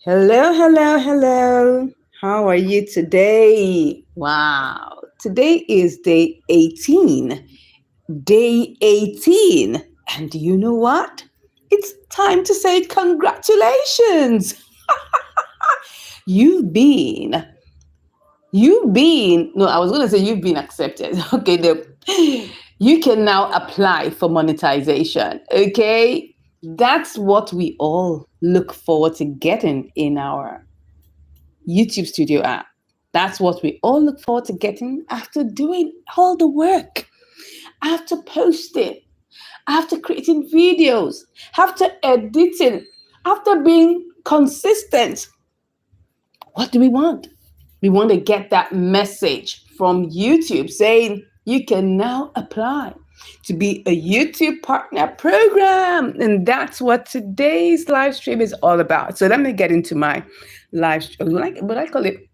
Hello, hello, hello. How are you today? Wow. Today is day 18. Day 18. And do you know what? It's time to say congratulations. You've been, no, I was going to say you've been accepted. Okay, you can now apply for monetization. Okay. That's what we all look forward to getting in our YouTube Studio app. That's what we all look forward to getting after doing all the work, after posting, after creating videos, after editing, after being consistent. What do we want? We want to get that message from YouTube saying you can now apply to be a YouTube partner program. And that's what today's live stream is all about. So let me get into my live stream. What I call it?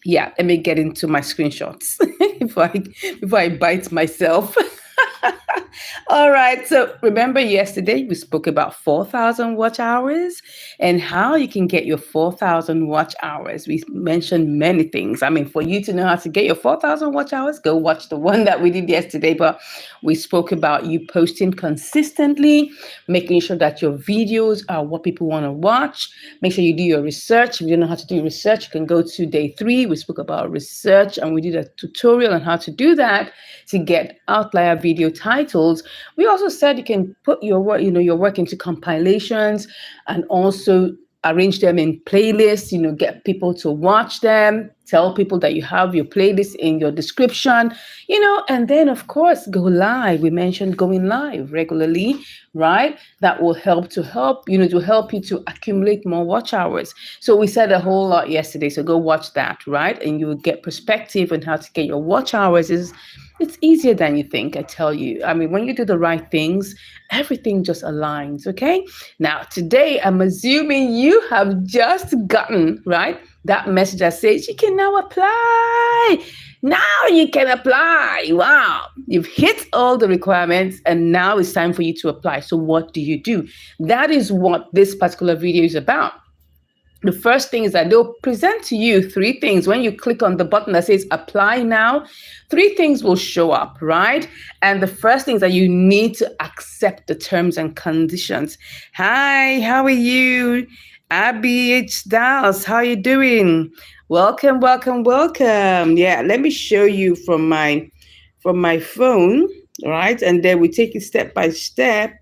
Yeah, let me get into my screenshots before I bite myself. All right. So remember yesterday we spoke about 4,000 watch hours and how you can get your 4,000 watch hours. We mentioned many things. I mean, for you to know how to get your 4,000 watch hours, go watch the one that we did yesterday. But we spoke about you posting consistently, making sure that your videos are what people want to watch. Make sure you do your research. If you don't know how to do research, you can go to day 3. We spoke about research and we did a tutorial on how to do that to get outlier video titles. We also said you can put your work, your work into compilations and also arrange them in playlists, get people to watch them, tell people that you have your playlist in your description, and then of course go live. We mentioned going live regularly, right? That will help to help you to accumulate more watch hours. So we said a whole lot yesterday. So go watch that, right? And you will get perspective on how to get your watch hours. It's easier than you think, I tell you. I mean, when you do the right things, everything just aligns, okay? Now, today, I'm assuming you have just gotten, right, that message that says you can now apply. Now you can apply. Wow. You've hit all the requirements and now it's time for you to apply. So what do you do? That is what this particular video is about. The first thing is that they'll present to you 3 things. When you click on the button that says apply now, 3 things will show up, right? And the first thing is that you need to accept the terms and conditions. Hi, how are you? Abby H. Dals, how are you doing? Welcome, welcome, welcome. Yeah, let me show you from my phone, right? And then we take it step by step.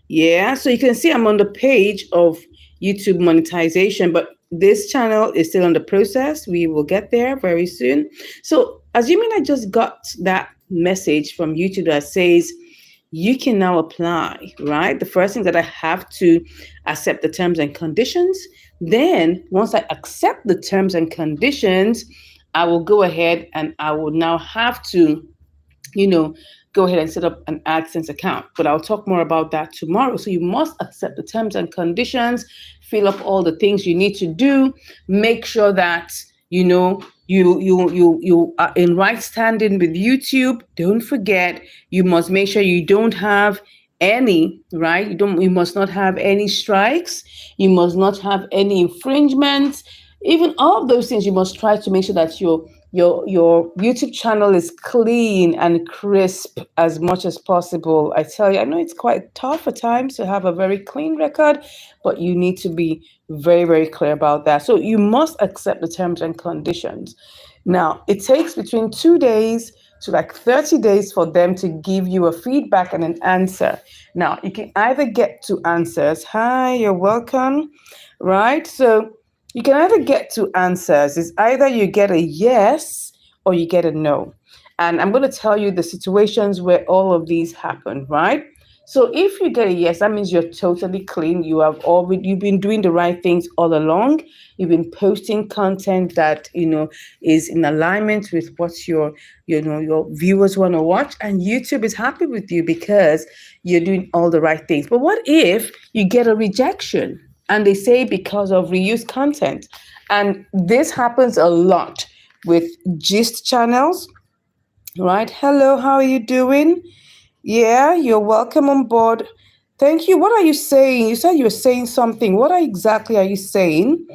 Yeah, so you can see I'm on the page of YouTube monetization, but this channel is still in the process. We will get there very soon. So assuming I just got that message from YouTube that says you can now apply, right? The first thing that I have to accept the terms and conditions. Then once I accept the terms and conditions, I will go ahead and I will now have to, go ahead and set up an AdSense account. But I'll talk more about that tomorrow. So you must accept the terms and conditions, fill up all the things you need to do, make sure that you are in right standing with YouTube. Don't forget, you must make sure you don't have any, right? You must not have any strikes. You must not have any infringements. Even all of those things, you must try to make sure that your YouTube channel is clean and crisp as much as possible. I tell you, I know it's quite tough at times to have a very clean record, but you need to be very, very clear about that. So you must accept the terms and conditions. Now, it takes between 2 days to like 30 days for them to give you a feedback and an answer. Now, you can either get 2 answers. Hi, you're welcome. Right? So you can either get 2 answers. It's either you get a yes or you get a no. And I'm going to tell you the situations where all of these happen, right? So if you get a yes, that means you're totally clean. You've been doing the right things all along. You've been posting content that, is in alignment with what your viewers want to watch. And YouTube is happy with you because you're doing all the right things. But what if you get a rejection? And they say because of reused content. And this happens a lot with gist channels, right? Hello, how are you doing? Yeah, you're welcome on board Thank you. What are you saying? You said you were saying something. What exactly are you saying?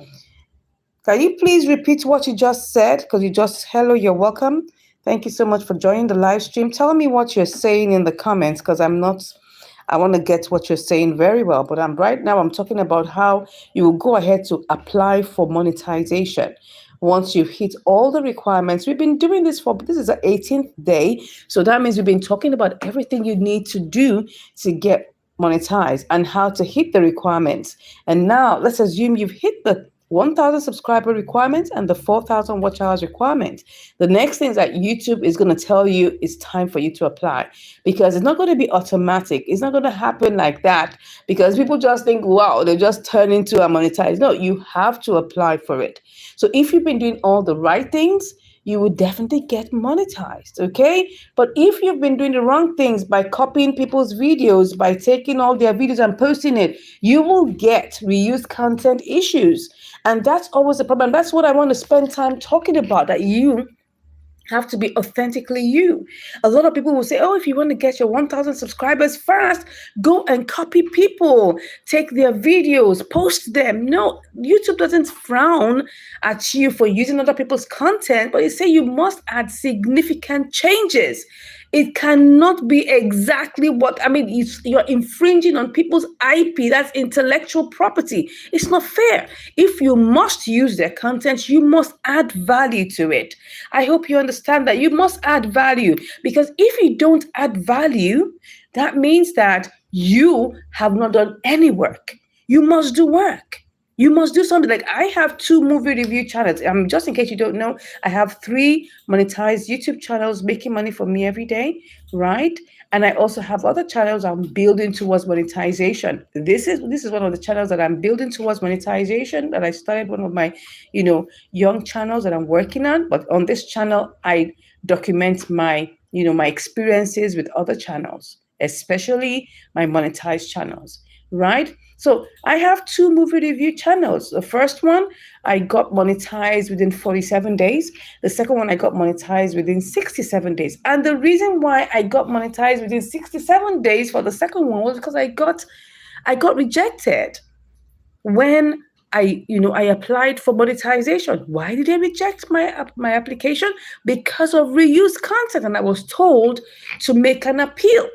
Can you please repeat what you just said? Because you just, hello, you're welcome. Thank you so much for joining the live stream. Tell me what you're saying in the comments because I want to get what you're saying very well. But right now, I'm talking about how you will go ahead to apply for monetization. Once you've hit all the requirements, we've been doing this is the 18th day. So that means we've been talking about everything you need to do to get monetized and how to hit the requirements. And now let's assume you've hit the 1,000 subscriber requirements and the 4,000 watch hours requirement. The next thing that YouTube is going to tell you is time for you to apply because it's not going to be automatic. It's not going to happen like that because people just think, wow, they just turn into a monetize. No, you have to apply for it. So if you've been doing all the right things, you will definitely get monetized, okay? But if you've been doing the wrong things by copying people's videos, by taking all their videos and posting it, you will get reused content issues. And that's always a problem. That's what I want to spend time talking about, that you have to be authentically you. A lot of people will say, oh, if you want to get your 1,000 subscribers fast, go and copy people, take their videos, post them. No, YouTube doesn't frown at you for using other people's content, but they say you must add significant changes. It cannot be exactly you're infringing on people's IP. That's intellectual property. It's not fair. If you must use their content, you must add value to it. I hope you understand that you must add value, because if you don't add value, that means that you have not done any work. You must do work. You must do something. Like, I have 2 movie review channels. Just in case you don't know, I have 3 monetized YouTube channels making money for me every day, right? And I also have other channels I'm building towards monetization. This is one of the channels that I'm building towards monetization, that I started one of my, young channels that I'm working on. But on this channel, I document my experiences with other channels, especially my monetized channels, right? So I have 2 movie review channels. The first one, I got monetized within 47 days. The second one, I got monetized within 67 days. And the reason why I got monetized within 67 days for the second one was because I got rejected when I applied for monetization. Why did they reject my application? Because of reused content, and I was told to make an appeal.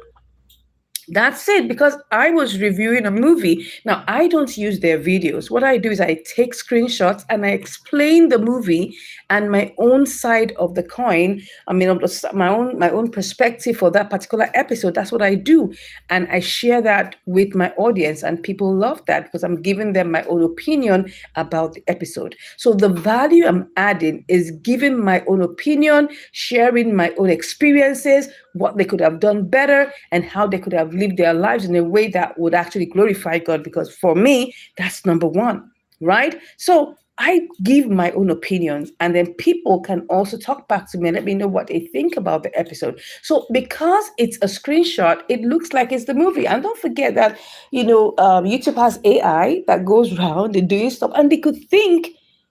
That's it, because I was reviewing a movie. Now, I don't use their videos. What I do is I take screenshots and I explain the movie and my own side of the coin. My own perspective for that particular episode. That's what I do. And I share that with my audience, and people love that because I'm giving them my own opinion about the episode. So the value I'm adding is giving my own opinion, sharing my own experiences, what they could have done better, and how they could have lived their lives in a way that would actually glorify God. Because for me, that's number one, right? So I give my own opinions, and then people can also talk back to me and let me know what they think about the episode. So because it's a screenshot, it looks like it's the movie. And don't forget that, YouTube has AI that goes around and doing stuff, and they could think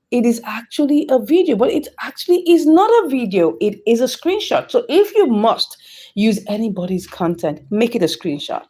it is actually a video, but it actually is not a video. It is a screenshot. So if you must use anybody's content, make it a screenshot.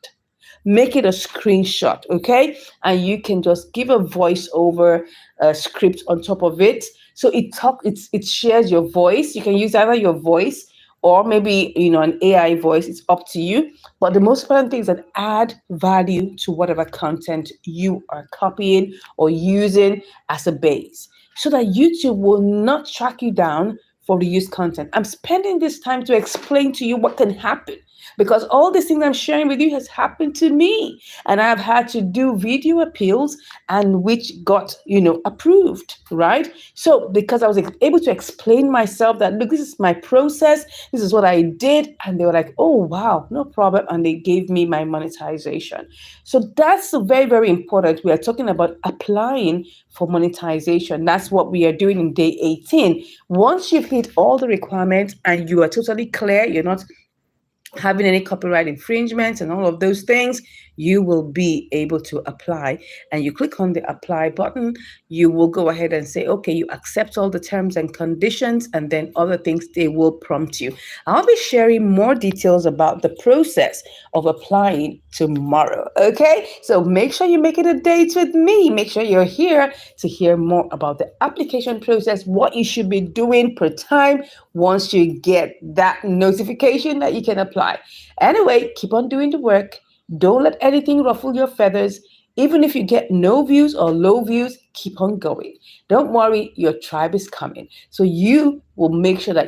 Make it a screenshot, okay? And you can just give a voiceover script on top of it. So it shares your voice. You can use either your voice or maybe an AI voice. It's up to you. But the most important thing is that add value to whatever content you are copying or using as a base, so that YouTube will not track you down for reused content. I'm spending this time to explain to you what can happen, because all these things I'm sharing with you has happened to me, and I've had to do video appeals, and which got approved, right? So because I was able to explain myself that, look, this is my process, this is what I did, and they were like, oh wow, no problem, and they gave me my monetization. So that's very, very important. We are talking about applying for monetization. That's what we are doing in day 18. Once you've hit all the requirements and you are totally clear, you're not having any copyright infringements and all of those things, you will be able to apply. And you click on the apply button, you will go ahead and say, okay, you accept all the terms and conditions, and then other things they will prompt you. I'll be sharing more details about the process of applying tomorrow. Okay, so make sure you make it a date with me. Make sure you're here to hear more about the application process, what you should be doing per time once you get that notification that you can apply. Anyway, keep on doing the work. Don't let anything ruffle your feathers. Even if you get no views or low views, keep on going. Don't worry, your tribe is coming. So you will make sure that you